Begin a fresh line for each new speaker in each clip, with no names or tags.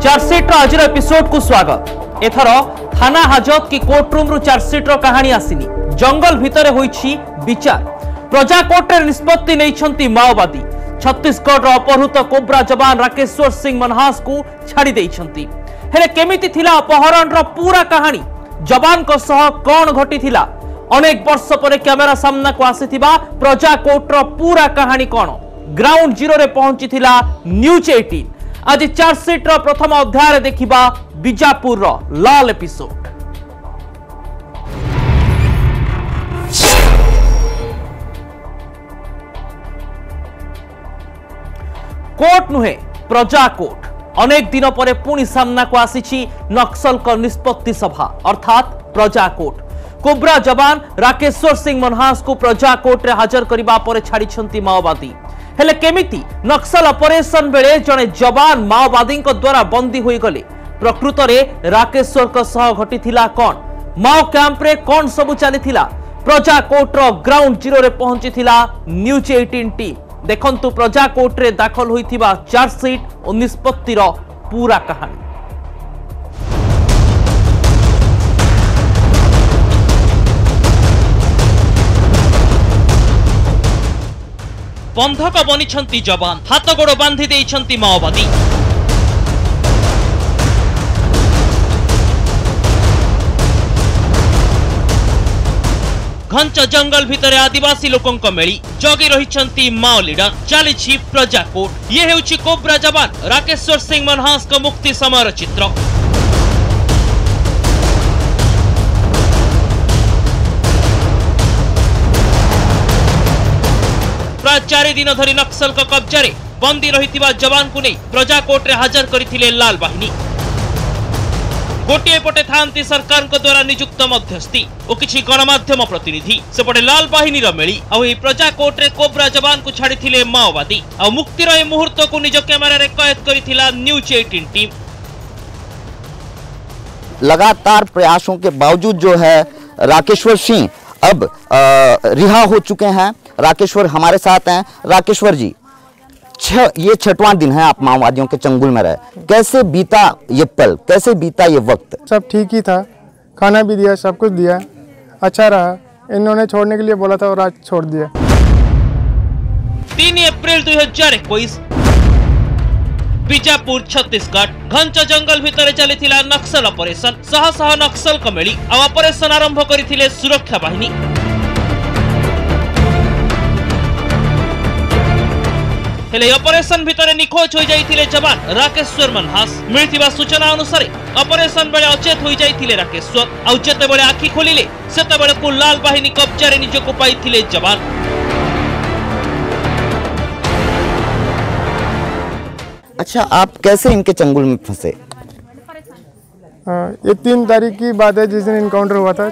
Chargesheet आज episode को स्वागत। एथर थाना हाजत कि कोर्टरूम रु चार्जसीट कहानी आसीनी, जंगल भितर होईछि विचार। प्रजा कोर्ट रे निष्पत्ति नैछंती माओवादी। छत्तीसगढ़ अपहृत कोब्रा जवान राकेश्वर सिंह मनहास को छाड़ी देइछंती। हेले केमिति थिला अपहरण रो पूरा कहानी, जवान को सह कोन घटी थिला, अनेक वर्ष पर कैमेरा सामना को आसीथिबा प्रजा कोर्ट रो पूरा कहानी कोन, ग्राउंड जीरो रे पहुंची थिला न्यूज 18। आज चार्जसीट रो प्रथम अध्याय देखिबा बीजापुर रो लाल एपिसोड। कोर्ट नुहे प्रजा कोर्ट। अनेक दिन पर पुणी सामना को आसी नक्सल को निष्पत्ति सभा अर्थात प्रजा कोर्ट। कोब्रा जवान राकेश्वर सिंह मनहास को प्रजा कोर्ट रे हाजर करिबा पर छाड़ी माओवादी। हेले केमिति नक्सल ऑपरेशन बेले जने जवान माओवादी द्वारा बंदी होई गले, प्रकृत रे राकेश्वर को सह घटिथिला कोन, माओ कैंप रे कोन सबु चलीथिला। प्रजा कोर्ट रो ग्राउंड जीरो रे पहुंचीथिला न्यूज 18 टीम। देखंतु प्रजा कोर्ट रे दाखल होइथिबा चार्जसीट और निष्पत्ति रो पूरा कहानी। बंधक बनी जवान, हाथ गोड़ बांधि देइछंती माओवादी। घंच जंगल भितर आदिवासी लोकंक मेली जगी रहिछंती माओ लीडर। चली प्रजा कोर्ट। ये हेउछि कोब्रा जवान राकेश्वर सिंह मनहास को मुक्ति समर चित्र। प्राय 4 दिन धरी नक्सल को कब्जा रे बंदी रहिथिबा जवान को नहीं प्रजा कोर्ट रे हाजर करिथिले लाल बाहिनी। गोटे पटे थांती सरकार को द्वारा नियुक्त मध्यस्थी और किछि गणमाध्यम प्रतिनिधि, सेपटे लाल बाहिनी रो मेली आ प्रजा कोर्ट रे कोब्रा जवान को छाड़ीथिले माओवादी। आ मुक्तिर ए मुहूर्त को निज कैमरा रे कैद करिथिला न्यूज 18 टीम।
लगातार प्रयासों के बावजूद जो है राकेश्वर सिंह अब रिहा हो चुके हैं। राकेश्वर हमारे साथ हैं। राकेश्वर जी, ये 6वां दिन है आप माओवादियों के चंगुल में रहे, कैसे बीता ये पल, कैसे बीता ये वक्त?
सब ठीक ही था, खाना भी दिया, सब कुछ दिया, अच्छा रहा। इन्होंने छोड़ने के लिए बोला था और आज छोड़ दिया।
3 अप्रैल 2021 बीजापुर छत्तीसगढ़। घंच जंगल भितर चलीथिला नक्सल ऑपरेशन। शह शह नक्सल को मेली आ ऑपरेशन आरंभ करिथिले सुरक्षा बाहिनी। हेले ऑपरेशन भितर निखोज हो जाइथिले जवान राकेश्वर मनहास। मिलिथिबा सूचना अनुसार ऑपरेशन बेले अचेत हो जाइथिले राकेश्वर। आ जेते बेले आखि खोलिले सेते बेले को लाल बाहिनी कब्जा रे निजको पाइथिले जवान।
अच्छा, आप कैसे इनके चंगुल में फंसे?
ये 3 तारीख की बात है जिस दिन इनकाउंटर हुआ था।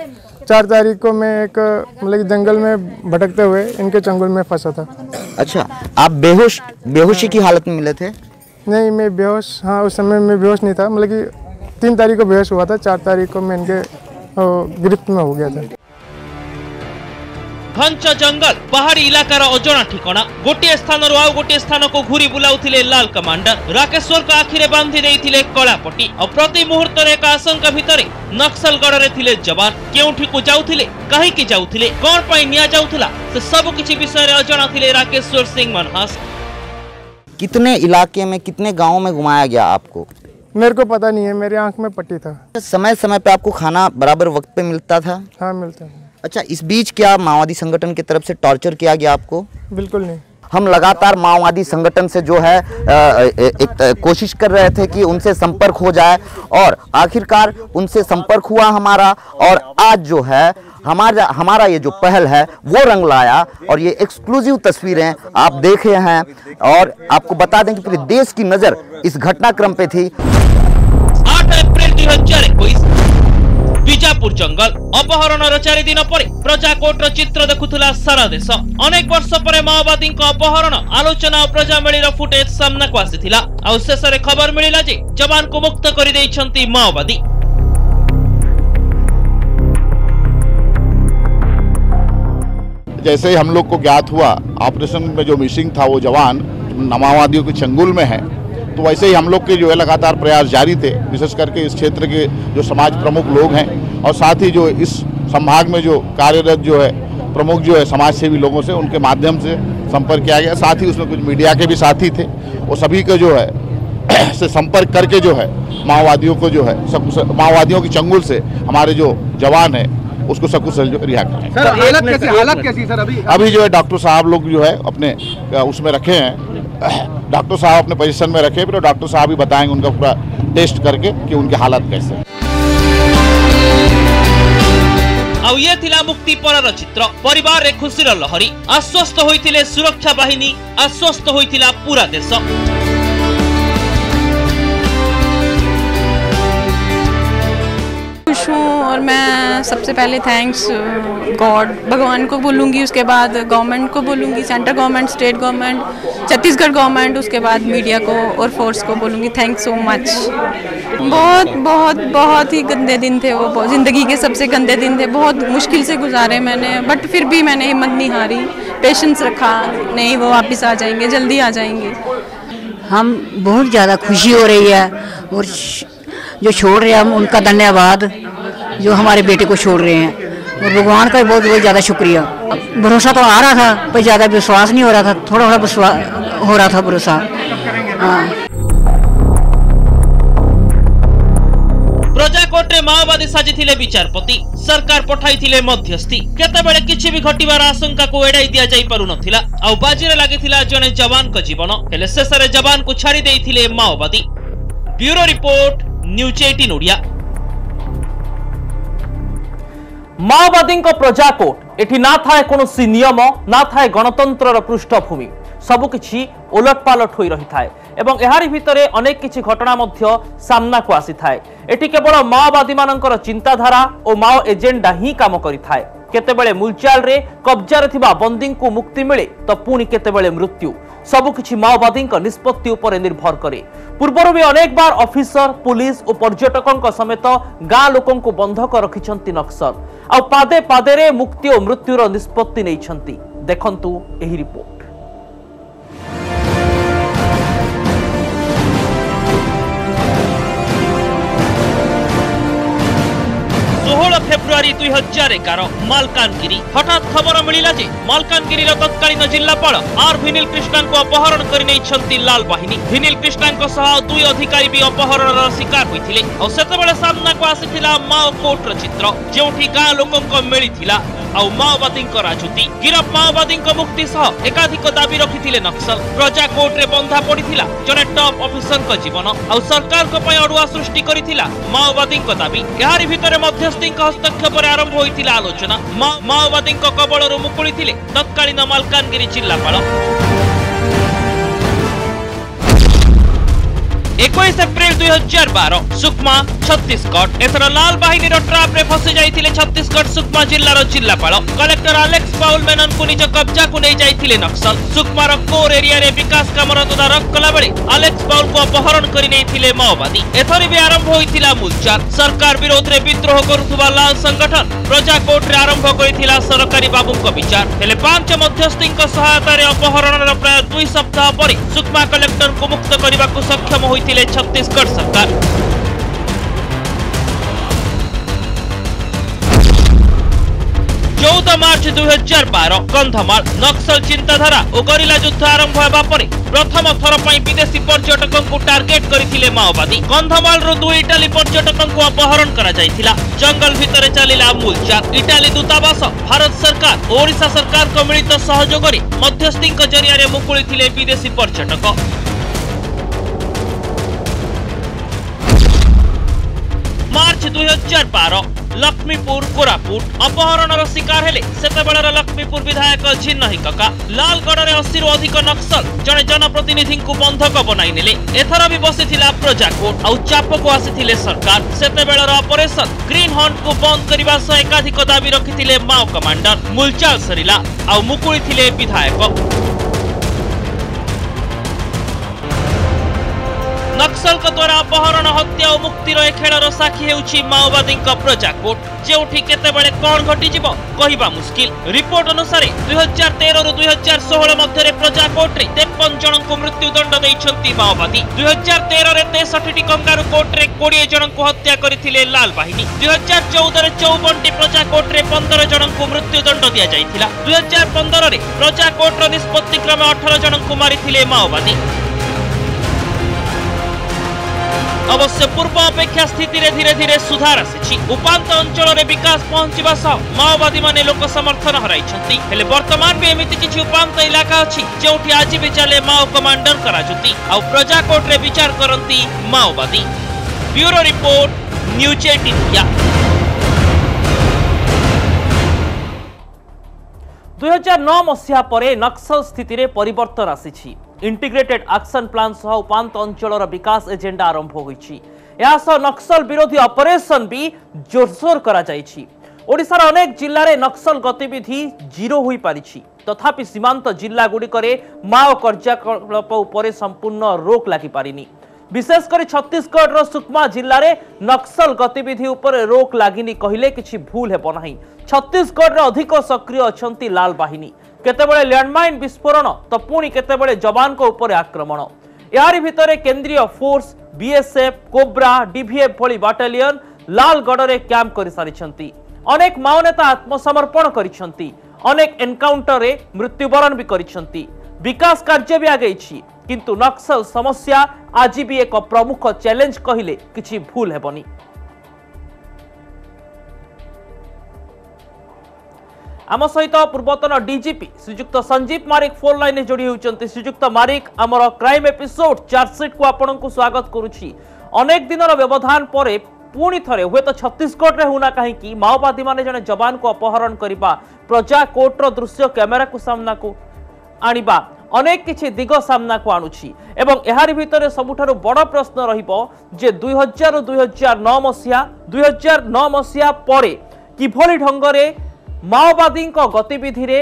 4 तारीख को मैं एक मतलब जंगल में भटकते हुए इनके चंगुल में फंसा था।
अच्छा, आप बेहोशी की हालत में मिले थे?
नहीं, मैं बेहोश, हाँ उस समय मैं बेहोश नहीं था, मतलब कि 3 तारीख को बेहोश हुआ था। 4 तारीख को मैं इनके गिरफ्त में हो गया था।
घंच जंगल पहाड़ी इलाकार अजणा ठिकाना। गोटे स्थान आउ गोटे स्थान को घूरी बुलाउथिले लाल कमांडर। राकेश्वर को आखिरे बांधि देइथिले कलापट्टी और प्रति मुहूर्त रे एक आशंका भितरे नक्सल गड़ रे थिले जवान। केउठी को जाउथिले, काहे की जाउथिले, कोन पई निया जाउथला, से सब किछि विषय रे अजणा थिले राकेश्वर सिंह मनहास।
कितने इलाके में, कितने गाँव में घुमाया गया आपको?
मेरे को पता नहीं है, मेरी आंख में पट्टी था।
समय समय पे आपको खाना बराबर वक्त पे मिलता था?
हाँ, मिलता है।
अच्छा, इस बीच क्या माओवादी संगठन की तरफ से टॉर्चर किया गया आपको?
बिल्कुल नहीं।
हम लगातार माओवादी संगठन से जो है एक कोशिश कर रहे थे कि उनसे संपर्क हो जाए और आखिरकार उनसे संपर्क हुआ हमारा। और आज जो है हमारा ये जो पहल है वो रंग लाया और ये एक्सक्लूसिव तस्वीरें आप देख रहे हैं। और आपको बता दें कि पूरे देश की नजर इस घटनाक्रम पे थी।
8 अप्रैल 2021 बीजापुर जंगल अपहरण 4 दिन पर प्रजा कोर्ट चित्र देखुला सारा देश। अनेक वर्ष पर माओवादी अपहरण आलोचना और प्रजा मेलीर फुटेज सामना को आसीथिला। आ शेष रे खबर मिलिला जे जवान को मुक्त कर देइछंती माओवादी।
जैसे ही हम लोग को ज्ञात हुआ ऑपरेशन में जो मिसिंग था वो जवान माओवादियों के चंगुल में है, तो वैसे ही हम लोग के जो है लगातार प्रयास जारी थे, विशेष करके इस क्षेत्र के जो समाज प्रमुख लोग हैं और साथ ही जो इस संभाग में जो कार्यरत जो है प्रमुख जो है समाज सेवी लोगों से उनके माध्यम से संपर्क किया गया। साथ ही उसमें कुछ मीडिया के भी साथी थे, वो सभी को जो है से संपर्क करके जो है माओवादियों को जो है माओवादियों की चंगुल से हमारे जो जवान है उसको सकुशल जो रिहा करें।
सर हालत कैसी सर
अभी जो है डॉक्टर साहब लोग जो है अपने उसमें रखे हैं, डॉक्टर साहब अपने पोजीशन में रखे, फिर डॉक्टर साहब ही बताएंगे उनका पूरा टेस्ट करके कि उनकी हालत कैसे।
आउ ये थिला मुक्ति परर चित्र, परिवार रे खुशीर लहरी, आश्वस्त होइथिले सुरक्षा बाहिनी, आश्वस्त होइथिला पूरा देश।
खुश हूँ और मैं सबसे पहले थैंक्स गॉड भगवान को बोलूँगी, उसके बाद गवर्नमेंट को बोलूँगी, central government, state government, Chhattisgarh government, उसके बाद मीडिया को और फोर्स को बोलूँगी थैंक्स सो मच। बहुत बहुत बहुत ही गंदे दिन थे वो, ज़िंदगी के सबसे गंदे दिन थे, बहुत मुश्किल से गुजारे मैंने, बट फिर भी मैंने हिम्मत नहीं हारी, पेशेंस रखा, नहीं वो वापस आ जाएंगे, जल्दी आ जाएंगे।
हम बहुत ज़्यादा खुशी हो रही है और जो छोड़ रहे हैं हम उनका धन्यवाद, जो हमारे बेटे को छोड़ रहे हैं, और भगवान का बहुत बहुत ज़्यादा शुक्रिया। भरोसा तो आ रहा था पर ज़्यादा विश्वास नहीं हो रहा था, थोड़ा थोड़ा विश्वास हो रहा था भरोसा। हाँ।
प्रजाकोट रे माओवादी साजिथिले विचारपति, सरकार पठाइथिले मध्यस्थी, केतेबेले किछि भी घटिबार आशंका को एडाई दिया जाई पारु नथिला, आ बाजीरे लागिथिला जने जवान को जीवन, हेले शेषरे जवान को छाड़ी देइथिले माओवादी। Bureau report, news 18 Odia. माओवादी प्रजाकोट एठी ना थाए कोनोसी नियम, ना थाए गणतंत्र पृष्ठभूमि, सबकिछि ओलटपालट होई रही थाए एवं एहारी भितरे अनेक किछि घटना मध्य सामना को आसी थाए। एठी केवल माओवादी मानकर चिंताधारा और माओ एजेंडा ही काम करि थाए। केतेबेले मुलचाल रे कब्जारे थिबा बंदी को मुक्ति मिले तो पुणी केतेबेले मृत्यु, सबकिछि माओवादी निष्पत्ति उपर निर्भर करे। पूर्वर भी अनेक बार ऑफिसर, पुलिस और पर्यटकों समेत गाँ लोकों को बंधक रखिछंती नक्सल, आ पादे पादे रे मुक्ति और मृत्युर निष्पत्ति नैछंती। देखंतु एही रिपोर्ट। 16 फेब्रुआरी 2011 मालकानगिरी हठात खबर मिला जे मालकानगिरी तत्कालीन जिलापाल आर विनील कृष्णन को अपहरण कर लाल बाहिनी। विनील कृष्णन सह 2 अधिकारी भी अपहरण शिकार होते और सेतबेले सामना को आसीथिला माओ कोर्टर चित्र, जोठी गाँ लोकों मिलिथिला आउ माओवादी राजूती। गिरफ माओवादी मुक्ति सह एकाधिक दाबी रखिथिले नक्सल। प्रजा कोर्ट रे बंधा पड़िथिला जने टॉप ऑफिसर को जीवन आउ सरकार को पय अडुआ सृष्टि करिथिला माओवादी दाबी। एहारी भितरे मध्यस्थी हस्तक्षेप आरंभ होइथिला आलोचना। माओवादी कबलरू मुकुलिथिले तत्कालीन मालकानगिरी जिलापाल। 21 एप्रिल 2012 सुकमा छत्तीसगढ़ एथर लाल बाहिनी ट्राप रे फसी जाइथिले छत्तीसगढ़ सुकमा जिल्लार जिल्लापाल। कलेक्टर अलेक्स पाउल मेनन को निज कब्जा को नहीं जाइथिले नक्सल। सुकमार कोर एरिया रे विकास कामर तदारख कला बेले अलेक्स पाउल को अपहरण करि नैथिले माओवादी। एथरी भी आरंभ होइथिला मुलचाल। सरकार विरोध रे विद्रोह करुथुबा लाल संगठन प्रजा कोर्ट रे आरंभ करिथिला सरकारी बाबूंको विचार। हेले 5 मध्यस्थी सहायता रे अपहरणर प्राय 2 सप्ताह परे सुकमा कलेक्टर को मुक्त करने को सक्षम होइथिले छत्तीसगढ़ सरकार। 14 मार्च 2012 कंधमाल नक्सल चिंताधारा और गरिला युद्ध आरंभ होगा पर प्रथम थर पर विदेशी पर्यटकों को टार्गेट करथिले माओवादी। कंधमाल रो 2 इटाली पर्यटकों को अपहरण करा जायथिला। जंगल भितर चलिला मूलचाल। इटाली दूतावास भारत सरकार और ओडिशा सरकार को मिलित सहयोग रे मध्यस्थी जरिया रे मुकुलिथिले विदेशी पर्यटक। मार्च 2012 लक्ष्मीपुर कोरापुट अपहरणर शिकार हेले सेतेबेलर लक्ष्मीपुर विधायक झिन्नही कका। लालगढ़ रे 80 रु अधिक नक्सल जने जनप्रतिनिधि को बंधक बनाई नेले। एथर भी बसिथिला प्रजा कोर्ट आउ चाप को आसीथिले सरकार। सेतेबेलर ऑपरेशन ग्रीन हंट को बंद करबा सह एकाधिक दाबी रखिथिले माओ कमांडर। मुलचाल सरिला आउ मुकुलिथिले विधायक। नक्सल द्वारा अपहरण हत्या और मुक्तिर ए खेलर साक्षी हेउछि माओवादी प्रजाकोट जेउठी केतेबेले कोन घटी जिवो कहिबा मुश्किल। रिपोर्ट अनुसार 2013 रु 2016 मध्य प्रजाकोट रे 53 जन को मृत्युदंड दैछंती माओवादी। 2013 रे 63 कंगारू कोर्ट रे 20 जन को हत्या करथिले लाल बाहिनी। 2014 रे 54 प्रजाकोट रे 15 जन को मृत्युदंड दिया जायथिला। 2015 रे प्रजाकोट रो निष्पत्ति क्रमे 18 जन को मारिथिले माओवादी। अवश्य पूर्व अपेक्षा स्थिति रे धीरे धीरे सुधार आसी। उपांत अंचल रे विकास पहुंचवा सह माओवादी माने लोक समर्थन हराइछंती। हेले वर्तमान भी एमिति किछि उपांत इलाका अछि जेउठी आज भी चले माओ कमांडर कराजुती आ प्रजाकोट रे विचार करंती माओवादी। Bureau report news 18 India. 2009 मसीहा परे नक्सल स्थिति रे परिवर्तन आसी। इंटीग्रेटेड एक्शन प्लान सह उपांत अंचलर विकास एजेंडा आरंभ होईछि। या सह नक्सल विरोधी ऑपरेशन भी जोरसोर करा जाईछि। ओडिसार अनेक जिल्ला रे नक्सल गतिविधि जीरो होई पारिछि। तथापि सीमांत जिल्ला गुडिकरे माओ कार्यकलाप उपरे संपूर्ण रोक लागि पारिनी। विशेषकर छत्तीसगढ़ सुकमा जिल्ला रे नक्सल गतिविधि उपरे रोक लागिनी कहिले किछि भूल हेबो नाही। छत्तीसगढ़ अधिक सक्रिय अछंती लाल बाहिनी। केतेबेले लैंडमाइन विस्फोरण तो पुणी केतेबेले जवान को ऊपर आक्रमण। यारी भितरे केंद्रीय फोर्स बीएसएफ कोब्रा डीवीएफ भली बाटालियन लालगढ़ रे कैंप कर सारिछंती। अनेक माओ नेता आत्मसमर्पण करिछंती। अनेक एनकाउंटर रे मृत्युवरण भी करिछंती। विकास कार्य भी आगेछि किंतु नक्सल समस्या आज भी एक प्रमुख चैलेंज कहिले किछि भूल हेबनी। आम सहित पूर्वतन डीजीपी श्रीजुक्त संजीव मारिक फोन लाइन जोड़ी होती। श्रीजुक्त मारिक आमर क्राइम एपिसोड चार्जसीट को आपण को स्वागत करुछि। अनेक दिन व्यवधान पर पुणी थे हुए तो छत्तीसगढ़ में होना कहीं माओवादी माने जने जवान को अपहरण करने प्रजाकोट दृश्य कैमेरा को सामना को आनिबा अनेक किछि दिग सामना को आणुछि। एवं एहारि भितरे सबुठारु बड़ प्रश्न रहिबो जे 2000 2009 मसीहा परे किभली ढंगरे माओवादी गतिविधि रे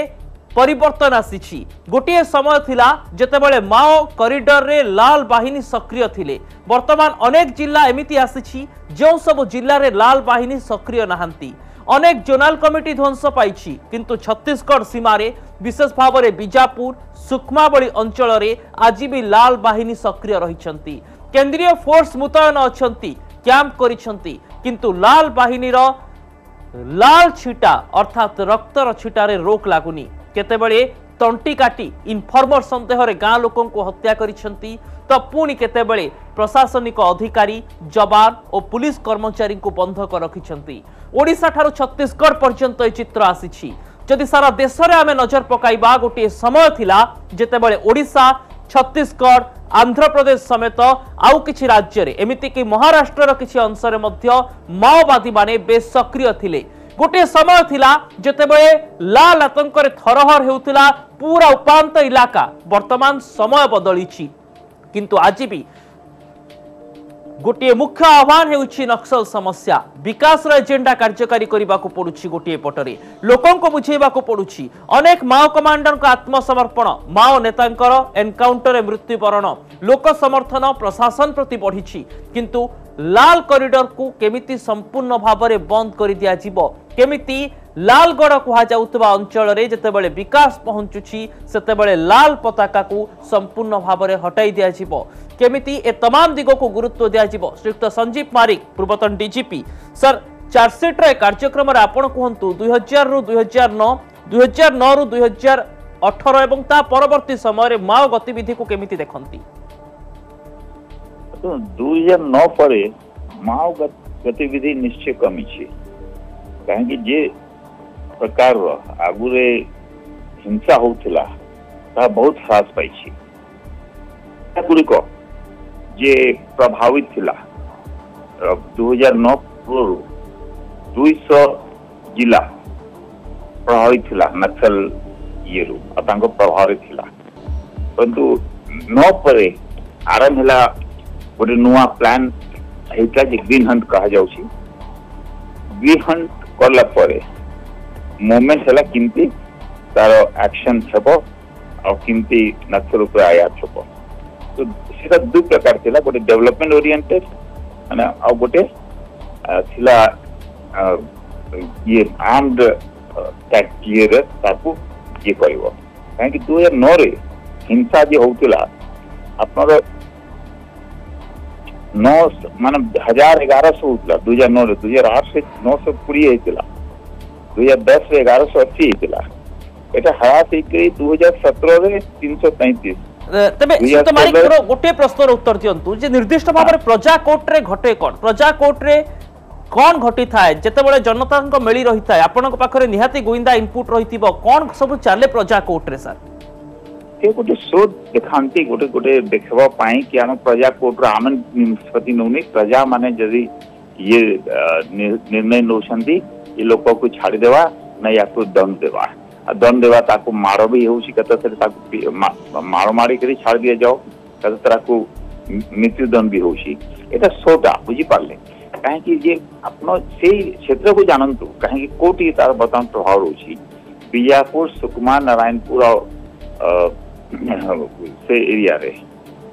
परिवर्तन आसी। गोटे समय थिला जेतेबेले माओ कॉरिडोर रे लाल बाहिनी सक्रिय थिले। वर्तमान अनेक जिला एमिति आसी जो सब जिल्ला रे लाल बाहिनी सक्रिय नहांती। अनेक जोनाल कमिटी ध्वंस पाइछि किंतु छत्तीसगढ़ सीमा रे विशेष भाव में बीजापुर सुकमा बड़ी अंचल रे आज भी लाल बाहिनी सक्रिय रहिछंती। केंद्रीय फोर्स मुतयन अछंती कैंप करिछंती किंतु लाल बाहिनी रो लाल छिटा अर्थात रक्तर छिटारे रोक लागुनी। केतेबेले तंटी काटी इनफॉर्मर संदेह रे गाँ लोकों को हत्या करिछंती तो पुणी केतेबेले प्रशासनिक अधिकारी जवान और पुलिस कर्मचारी को बंधक रखिछंती। ओडिशा ठारू छत्तीसगढ़ पर्यंत ए चित्र आसीछि। जदि सारा देश रे आमे नजर पकाइबा गोटे समय थिला जेतेबेले ओडिशा छत्तीसगढ़ आंध्र प्रदेश समेत आउ किछि राज्य रे एमिति कि महाराष्ट्र रो किछि अंश रे मध्य माओवादी माने बेस सक्रिय थिले। गोटे समय थिला जेतेबेले लाल आतंक रे थरहर हेउथिला पूरा उपांत इलाका। वर्तमान समय बदलिछि किंतु आज भी गोटे मुख्य आह्वान हेउछि नक्सल समस्या। विकास एजेंडा कार्यकारी करने को पड़ुछि। गोटे पटरे लोकों को बुझेबा को पड़ुछि। अनेक माओ कमांडर को आत्मसमर्पण माओ नेतांकर एनकाउंटर मृत्युवरण लोक समर्थन प्रशासन प्रति बढ़िछि किंतु लाल कॉरिडोर को केमिति संपूर्ण भाव में बंद कर दिया जिवो केमिति लालगढ़ कहुवा अंचल रे जेतेबेले विकास पहुंचुछि सेतेबेले लाल पताका को संपूर्ण भाव में हटाई दिया जिवो केमिति ए तमाम दिगो को गुरुत्व दिया जिवो। श्रीयुक्त संजीव मारिक पूर्वतन डीजीपी सर चार्जसीट रे कार्यक्रम रे आपण कहंतु 2000 रु 2009 2009 रु 2018 एवं ता परवर्ती समय रे माओ गतिविधि को केमिति देखंती।
तो 2009 पर माओ गतिविधि निश्चय कमी छे कहीं जे प्रकार आगुरे हिंसा होउथिला ता बहुत ह्रास पाइछि। गुड़िक जे प्रभावित थिला 2009 पूर्व 200 जिला प्रभावित थिला नक्सल ये प्रभावित थिला परंतु 9 पर आरंभ होला गोटे नुआ प्लान हेता जे ग्रीन हंट कहा जाउछि। ग्रीन हंट करला परे मोमेंट हला किंती तार एक्शन छबो और किंती नक्सल ऊपर आयात छबो तो सीधा दु प्रकार थिला गोटे डेवलपमेंट ओरिएंटेड माने आ गोटे थिला ये आर्म्ड टैक्स क्लियर ताकू ये करिवो काहे कि 2009 रे हिंसा जे होउतिला आपनर 9 माने 1100 होउतिला 2009 रे 2008 से 920 हेतिला 2010 रे 1180 हेतिला एटा हरास हेकरी 2017 रे 333
तबे सुतमारी गोटे प्रश्नर उत्तर दियंतु जे निर्दिष्ट भाव में प्रजा कोर्ट रे घटे कोन प्रजा कोर्ट रे कौन घटी थाए जेतेबेले जनता को मिली रही थाए आपनक पाखरे निहाती गोइंदा इनपुट रहितिबो कौन सब चले प्रजा कोर्ट रे सर
से गोटे शोध देखांती गोटे गोटे देखबा पाई कि हम प्रजा कोर्ट रो आम निष्पत्ति नौनी प्रजा माने जदी ये निर्णय नौछंती ये लोक को छाड़ी देवा ना या को दंड देवा दंड देवा ताको मारो भी होउसी कत से ताको मारो मारी करी छाड़ दिया जाओ कत तरह को मृत्यु दंड भी होउसी एटा सोटा बुझी पारले काहे कि जे अपनो सेही क्षेत्र को जानंतु काहे कि कोटी तार बतान प्रभाव होउसी बीजापुर सुकमा नारायणपुर से एरिया रे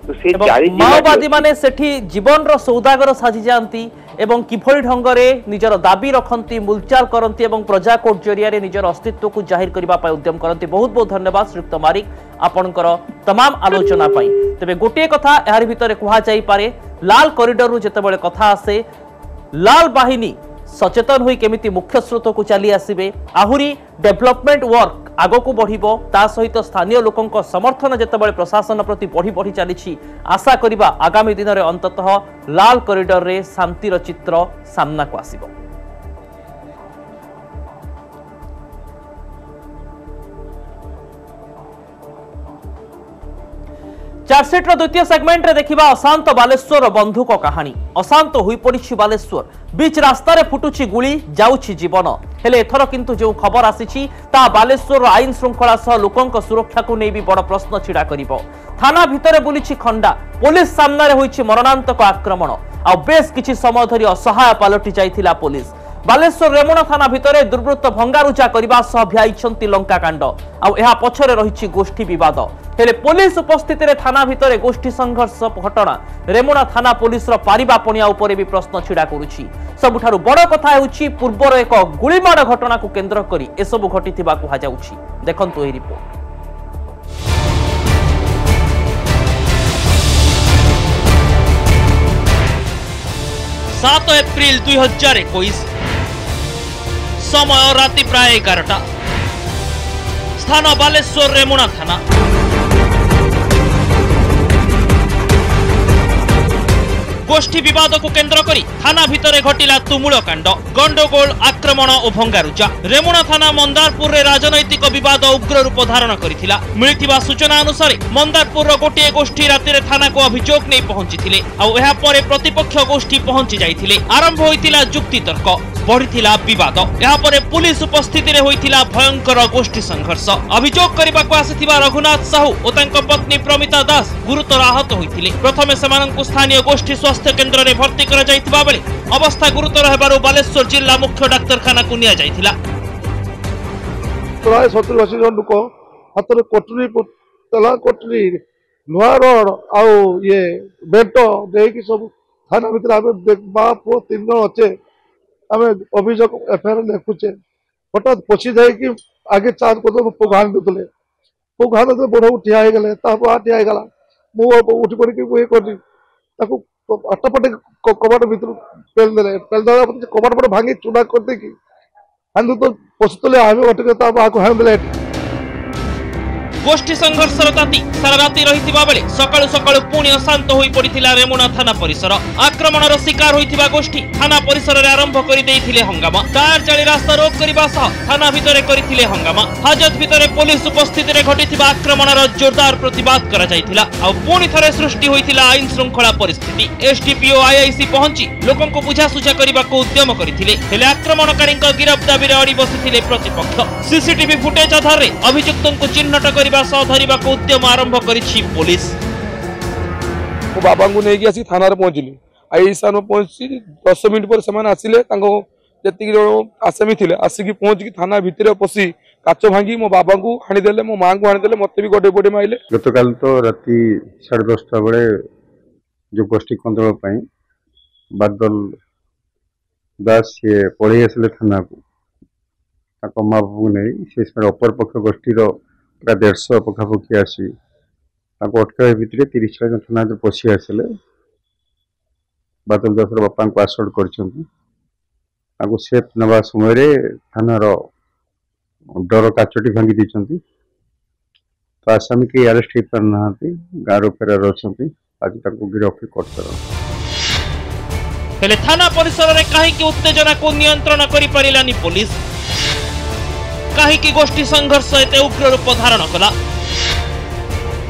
तो से
माओवादी माने सेठी जीवन रो सौदागर साजी जानती एवं किभଳି ढंगरे निजर दाबी रखंती मुलचाल करंती एवं प्रजा कोर्ट जरिया रे निजर अस्तित्व को जाहिर करबा पय उद्यम करंती बहुत बहुत धन्यवाद श्रीयुक्त मारिक आपनकर तमाम आलोचना पय तबे गोटे कथा एहार भितरे कुहा जाई पारे लाल कॉरिडोर रु जेतेबेले कथा आसे लाल बाहिनी सचेतन होई केमिति मुख्य स्रोत को चली आसीबे आहुरी डेवलपमेंट वर्क आगो को बढ़िबो ता सहित स्थानीय लोकन को समर्थन जेतेबेले प्रशासन प्रति बढ़ी बढ़ी चलीछि आशा करिबा आगामी दिन रे अंततः लाल कॉरिडोर रे शांतिर चित्र सामना को आसीबो। चार्जसीट द्वितीय सेगमेंट रे देखिबा अशांत बालेश्वर बंधुक कहानी अशांत होई पड़िछि बालेश्वर बीच रास्ता रे फुटुछि गुली जाउछि जीवन हेले एथर किंतु जो खबर आसीछि ता बालेश्वर आईन श्रृंखला सह लोकंक सुरक्षा को नै भी बड़ प्रश्न छिड़ा करिवो थाना भितरे बुलिछि खंडा पुलिस सामना रे होइछि मरणांतक आक्रमण आ बेस किछि समय धरि असहाय पालटि जाइथिला पुलिस बालेश्वर रेमुणा थाना भितरे दुर्वृत्त भंगारुचा करबा सह भ्याइछंती लंका कांड आ एहा पछरे रहिछि गोष्ठी विवाद हेले पुलिस उपस्थिति रे थाना भितरे गोष्ठी संघर्ष घटना रेमुणा थाना पुलिस रो पारिबा पणिया उपरे भी प्रश्न छिड़ा करूछि सबुठारु बड़ कथा हेउछि पूर्वर एक गुलीमाड़ घटना को केंद्र करी एसबु घटिथिबा कुहा जाउछि देखंतु एही रिपोर्ट 7 एप्रिल 2021 समय राति प्राय 11टा स्थान बालेश्वर रेमुणा थाना गोष्ठी विवाद को केंद्र करी थाना भितरे घटिला तुमुल कांड गंडगोल आक्रमण और भंगारुजा रेमुणा थाना मंदारपुर रे राजनैतिक विवाद उग्र रूप धारण करिथिला मिलिथिबा सूचना अनुसार मंदारपुर रो गोटे गोष्ठी राति रे थाना को अभियोग नै पहुंचीथिले आ एहा परे प्रतिपक्ष गोष्ठी पहुंची जाइथिले आरंभ होइतिला जुक्ति तर्क बढ़िथिला विवाद एहा परे पुलिस उपस्थिति रे होइतिला भयंकर गोष्ठी संघर्ष अभियोग करबा को आसीथिबा रघुनाथ साहू और तांको पत्नी प्रमिता दास गुरुतर आहत होइतिले प्रथमे समानंकु स्थानीय गोष्ठी स्वास्थ्य केंद्र रे भर्ती करा जाइतिबा बेले अवस्था गुरुतर हेबारो बालेश्वर जिल्ला मुख्य डाक्तरखाना को निया जाइतिला
प्राय 70-80 जन लोक हाथ कोटरी तला कोटरी लोहा रोड आउ ये बेटो देकी सब थाना भीतर आमे बाप 3 जन अच्छे आमे अभियोग एफआईआर लिखुचे हठात पछी जाए कि आगे चार को पोघान देतले पोघान दे बड़ ठिया हे गले तापर ठिया हे गला मु उठी पड़ी कि ये करनी ताको अटपटे कबाट भीतर पेल देले कबाट पटे भांगी चूड़ा कर दे कि हांदु तो पछतले आमे अटके ता आको हां देले
गोष्ठी संघर्षर ताती सारा राति रहिथिबा बेले सकाळु सकाळु पुणी अशांत होई पड़िथिला रेमुणा थाना परिसर आक्रमणर शिकार होइथिबा गोष्ठी थाना परिसर रे आरंभ करि देइथिले हंगामा टायर जाली रास्ता रोक करिबा सह थाना भितरे करिथिले हंगामा हाजत भितरे पुलिस उपस्थिति रे घटिथिबा आक्रमणर जोरदार प्रतिवाद करा जाइथिला आ पुणी थरे सृष्टि होइथिला आईन श्रृंखला परिस्थिति एसडीपीओ आईआईसी पहुंची लोकन को बुझासुझा करबा को उद्यम करिथिले हेले आक्रमणकारी गिरफ्त दाबी रे अड़ी बसिथिले प्रतिपक्ष सीसीटीवी फुटेज आधार रे अभियुक्तन को चिन्हट धरिबा को उद्यम आरंभ करिछि पुलिस
मो बाबा को नेकी आसी थाना रे पहुंचली आई सान पहुंची 10 मिनिट पर समान आसिले तांको जति जण आसामी थिले आसी की पहुंच की थाना भितर पसी काच भांगी मो बाबा को हाणीदे मो माँ को हाणीदे मत भी गोटे गोटे माइले।
गतकाल तो राति 10:30 बेले जो गोष्ठी कंदल बादल दास ये पढ़े आसे थाना को माँ बाबू नहीं से अपर पक्ष गोष्ठी प्राय 150 पखापाखि आसी अटक भितर 30-40 थाना पशि आसे बादल दास बापा को आसल्ट कर सेफ नवा समय थानार डर काचटी भांगी देती तो आसामी के अरेस्ट हो पार ना गाँव फेरार अच्छा आज गिरफ कर
हेले थाना परिसर में कहीं उत्तेजना को नियंत्रण करि परिलानी पुलिस कहीं गोष्ठी संघर्ष एते उग्र रूप धारण कला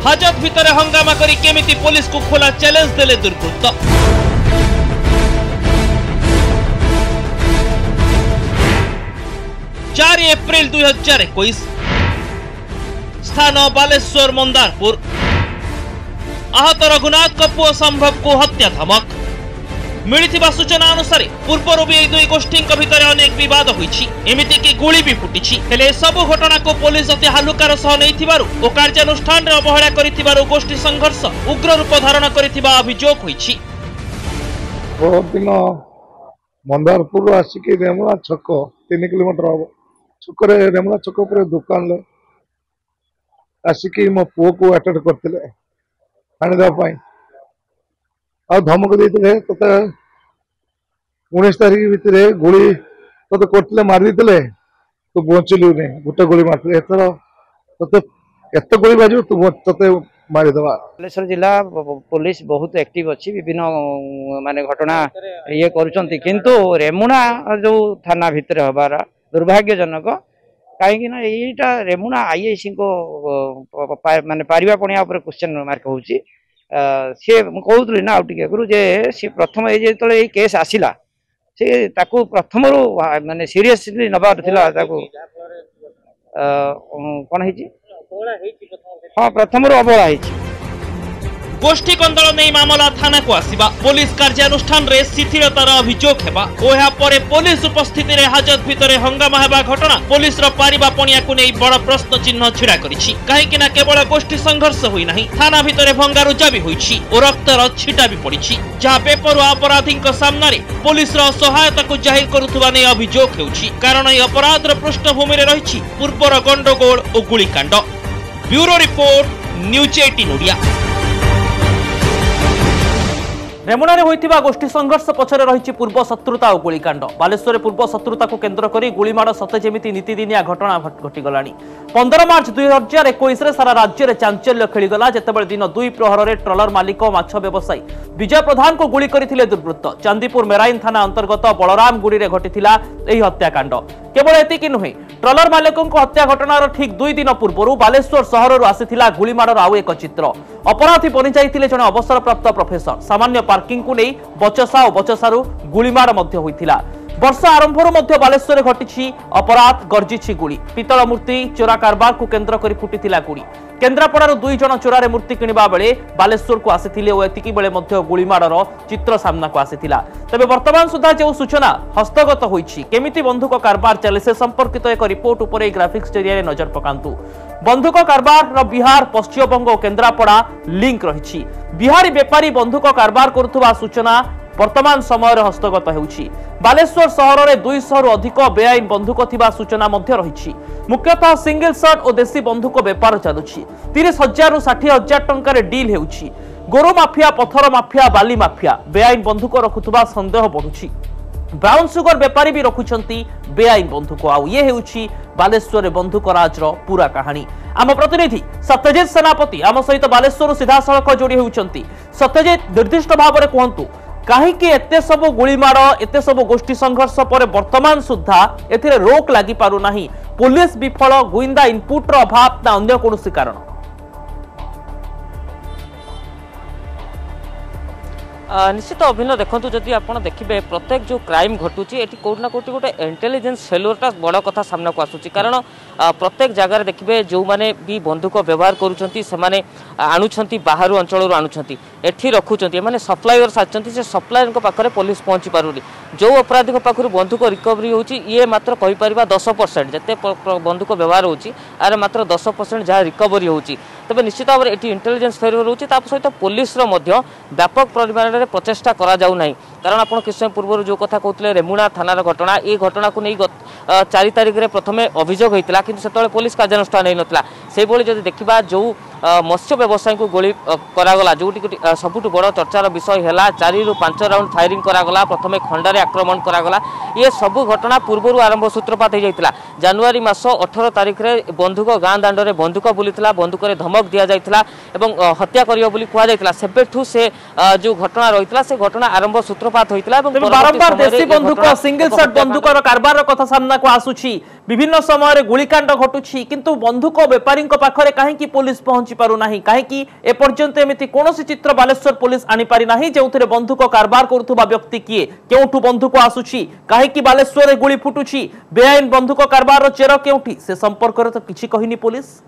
हाजत भितर हंगामा करी केमिति पुलिस को खोला चैलेंज देले दुर्बृत्त 4 एप्रिल 2021 स्थान बालेश्वर मंदारपुर आहत रघुनाथ का पुओ संभव को हत्या धमक मिलिथिबा सूचना अनुसार पूर्वर भी दुई गोष्ठी भितर अनेक बद होईछि एमिति कि गुली भी फुटिछि हेले सब घटना को पुलिस अति हालुकार सह नैथिबारु ओ कार्यानुष्ठान रे अवहेला करिथिबारु गोष्ठी संघर्ष उग्र रूप धारण करिथिबा अभियोग होईछि।
बहुत दिन मंदारपुर आसिक रेमुणा छक 3 किलोमीटर हम छक रेमुणा छक पर दुकान ले आसिक मो पुओ को अटैक करते हाणीदेवाई आ धमक देते ते 19 तारीख भितर गोली ते करते मारी देते तू बचलु नहीं गोटे गोली मारते एथर ते एत गोली बाजू तू ते मारिदेवा।
बालेश्वर जिला पुलिस बहुत एक्टिव अच्छी विभिन्न माने घटना ये करुचंती किंतु रेमुणा जो थाना भितर हबार दुर्भाग्यजनक कहीं ना रेमुणा आईआईसी को माने पारिबा पणिया ऊपर क्वेश्चन मार्क होउची सी कहूली ना आगे जे सी प्रथम ये केस आसला से ताकू प्रथम माने सीरियसली नबार थिला ताकू कौन है हाँ प्रथम अवहेला है
गोष्ठी कंदल नहीं मामला थाना को आसिबा पुलिस कार्यानुष्ठान रे शिथिलतार अभियोग हेबा ओ या परे पुलिस उपस्थिति रे हाजत भितरे हंगामा हेबा घटना पुलिस रो पारिबा पणिया को नहीं बड़ प्रश्न चिन्ह छिड़ा करिछि काहे कि ना केवल गोष्ठी संघर्ष होई नाही थाना भितरे भंगारुजा भी होईछि ओ रक्तर छिटा भी पड़िछि जहा बेपरुआ अपराधीक सामना रे पुलिस रो सहायता को जाहिर करुथुबा नै अभियोग हेउछि कारण ए अपराध रो पृष्ठभूमि रे रहिछि पूर्वर गंडगोल ओ गुलिकांड। Bureau report news 18 Odia. रेमुणारे होइथिबा गोष्ठी संघर्ष पछरे रहिछि पूर्व शत्रुता और गुलिकांड बालेश्वर पूर्व शत्रुता को केंद्र करी गुलिमाड़ सते जेमिति नीतिदिनिया घटना घटिगलानी 15 मार्च 2021 रे सारा राज्य रे चांचल्य खेलीगला जेतेबेले दिन 2 प्रहर रे ट्रलर मालिक माछ व्यवसायी विजय प्रधान को गुली करथिले दुर्बृत्त चांदीपुर मेराइन थाना अंतर्गत बलराम गुड़ी रे घटिथिला एही हत्याकांड केवल एतिकी नुहे ट्रलर मालिकों हत्या घटनार ठीक 2 दिन पूर्व बालेश्वर सहर आसीथिला गुलिमाड़र आउ एक चित्र अपराधी बनी जाइथिले जने अवसरप्राप्त प्रोफेसर सामान्य पार्किंग को नहीं बचसा और बचसारू गुलिमाड़ मध्य होइथिला वर्ष आरंभर मध्य बालेश्वर घटी अपराध गर्जिछि गुली पितल मूर्ति चोरा कारबार को केंद्र कर फुटिथिला गुड़ी केन्द्रापड़ार 2 जन चोरारे मूर्ति किणवा बेले बालेश्वर को आसीथिले ओ एतिकी बेले मध्य गुलिमाड़र चित्र सामना को आसीथिला तबे वर्तमान सुधा जो सूचना हस्तगत होईछि केमिति बंधुक कारबार चले से संपर्कित एक रिपोर्ट उपर ग्राफिक्स जरिया नजर पकांतु बंधुक कारबार बिहार पश्चिमबंग और केन्द्रापड़ा लिंक रही बिहारी बेपारी बंधुक कारबार करुवा सूचना वर्तमान समय हस्तगत होउछि बालेश्वर सहर में 200 रु अधिक बेआईन बंधुक थिबा सूचना मध्य रही मुख्यतः सिंगल शॉट और देशी बंधुक बेपार चलुछि 30,000 रु 60,000 टंकार डील हेउछि गोरु माफिया पथर माफिया बाली माफिया बेआईन बंधुक रखुवा संदेह बढ़ुछि ब्राउन सुगर बेपारी भी रखुछंती बेआईन बंधुक आउ ये हेउछि बालेश्वर बंधुक राजर पूरा कहानी आम प्रतिनिधि सत्यजित सेनापति आम सहित बालेश्वर सीधा सड़क जोड़ी होउछंती सत्यजित निर्दिष्ट भाव में कहंतु कहीं एते सब गुलिमाड़ एते सब गोष्ठी संघर्ष पर वर्तमान सुधा एथिरे रोक लागि पारु नाही पुलिस विफल गुइंदा इनपुट रो अभाव ना अन्य कोनोसी कारण
निश्चित अभिनव देखो जदि आप देखिए प्रत्येक जो क्राइम घटुची ये कौटना कौटी गोटे इंटेलिजेंस फेल्योरटा बड़ कथा सामना को आसूची कारण प्रत्येक जगार देखिए जो मैंने भी बंदूक व्यवहार करुँच आणुंट बाहर अंचल आणुंट एठी रखुंट मैंने सप्लायर सारी से सप्लायर पाखे पुलिस पहुँची पारुनी जो अपराधी पाखु बंदूक रिकवरी होची ये मात्र कहीपर 10% जिते बंदूक व्यवहार होची आर मात्र 10% जहाँ रिकवरी होची तेज निश्चित भाव में ये इंटेलिजेंस फेल्योर होची सहित पुलिस व्यापक परिमाण में प्रचेषा करा जाउ नहीं कारण आप किस समय पूर्व जो कथा कहते रेमुणा थानार घटना ये घटना को नहीं 4 तारिख में प्रथम अभियोग होता कि से पुलिस कार्यानुष्ठान नहीं नाला से जब देखा जो मत्स्य व्यवसायी को गोली करागला जो सबुठ बड़ चर्चार विषय है 4 ରୁ 5 राउंड फायरिंग करागला प्रथम खंडारे आक्रमण करागला ये सबू घटना पूर्व आरंभ सूत्रपात हो जाता जनवरी मास 18 तारिख में बंधुक गाँ दांड में बंधुक बुलीला बंधुक धमक दि जाता हत्या कहुला सेबेठू से जो घटना रही से घटना आरंभ सूत्रपात होता
बारंबार देशी बंधुक सिंगल शॉट बंधुकर कारबार कथा सामना को आसुची विभिन्न समय गुलिकांड घटुची किंतु बंधुक बेपारी पाखरे कहीं पुलिस पहुंची पारु नहीं कहीं एपर्यंत एमती कौन चित्र बालेश्वर पुलिस आनी पारि नहीं जो बंधुक कारबार करुवा व्यक्ति किए क्यों बंधुक आसुची कहीं बालेश्वर गुली फुटुची बेआईन बंधुक कारबार चेर क्योंठी से संपर्क तो किसी कहनी पुलिस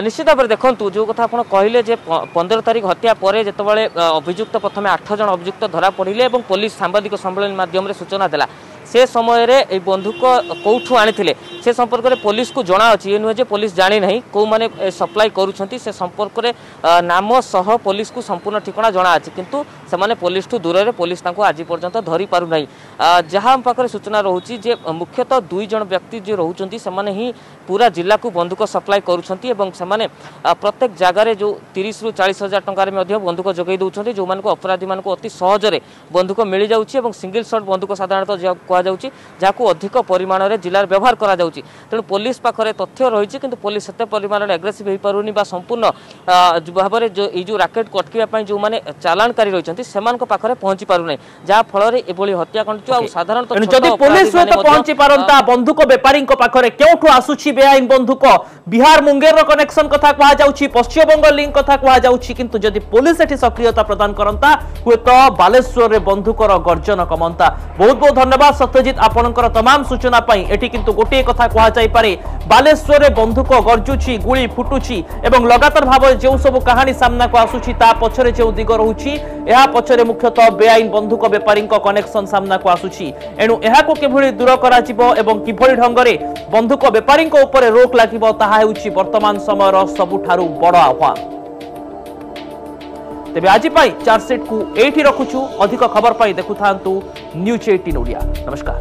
निश्चित भाव में देखो जो कथा आप कहले 15 तारिख हत्या पर जितेबाला अभियुक्त प्रथम 8 जन अभियुक्त धरा पड़े पुलिस सांबादिक सम्मेलन माध्यम सूचना देला से समय रे बंधुक कौठू आनी से संपर्क में पुलिस को जना अच्छी ये नुहे जे पुलिस जानी नहीं कौ मैंने सप्लाई करुँच से संपर्क में नाम सह पुलिस को संपूर्ण ठिकाना जना अच्छी किंतु से पुलिस ठू दूर पुलिस आज पर्यंत धरी पारु नहीं जहाँ पाखे सूचना रोचे जे मुख्यतः 2 जन व्यक्ति जो रोचे से ही पूरा जिला को बंधुक सप्लाई करुँच प्रत्येक जगार जो 30 ରୁ 40 हजार टंकार बंधुक जगै दौरान जो मानक अपराधी मान अति सहजरे बंधुक मिल जाऊँगी सिंगल शॉट बंधुक साधारणतः कहुच्छी जहाँ अधिक परिमाण में जिलार व्यवहार करा जाउची तेणु पुलिस पाखरे तथ्य रही कि पुलिस सेते परिमाण में एग्रेसिव हो पारुनी संपूर्ण भाव में जो राकेट को अटकाई जो मैंने चालाणकारी रही से पाखरे पहुंची पारुना जहाँ फल एभली हत्याकांड साधारणतः
जदि पुलिस पहुंची पारंता बंधुक बेपारी पाखरे क्यों आसुची बेआईन बंधुक बिहार मुंगेर कनेक्शन कथा कहुच्छी पश्चिमबंग लिंक कथा कहुच्छी किंतु जदि पुलिस एठी सक्रियता प्रदान करंता हुए तो बालेश्वर रे बंधुकर गर्जन कमंता बहुत बहुत धन्यवाद सत्यजित आपनकर तमाम सूचना पाई एठी किंतु गोटे कथा कहा जाई पारे बालेश्वर रे बंधुक गर्जुची गुली फुटुची एवं लगातार भाव जो सब कहानी सामना को आसुची ता पछरे जे दिग रहुची एहा पछरे मुख्यतः बेआईन बंधुक बेपारी कनेक्शन सामना को आसुची एणु एहा को किभली दूर करा जिवो एवं किभली ढंगरे बंधुक बेपारी ऊपर रोक लागिबो ताहा हेउची वर्तमान समयर सबुठारु बड़ आह्वान तेबे आज चार्जसीट को एठी रखुछु अधिक खबर पाई देखु थांतु न्यूज 18 ओडिया नमस्कार।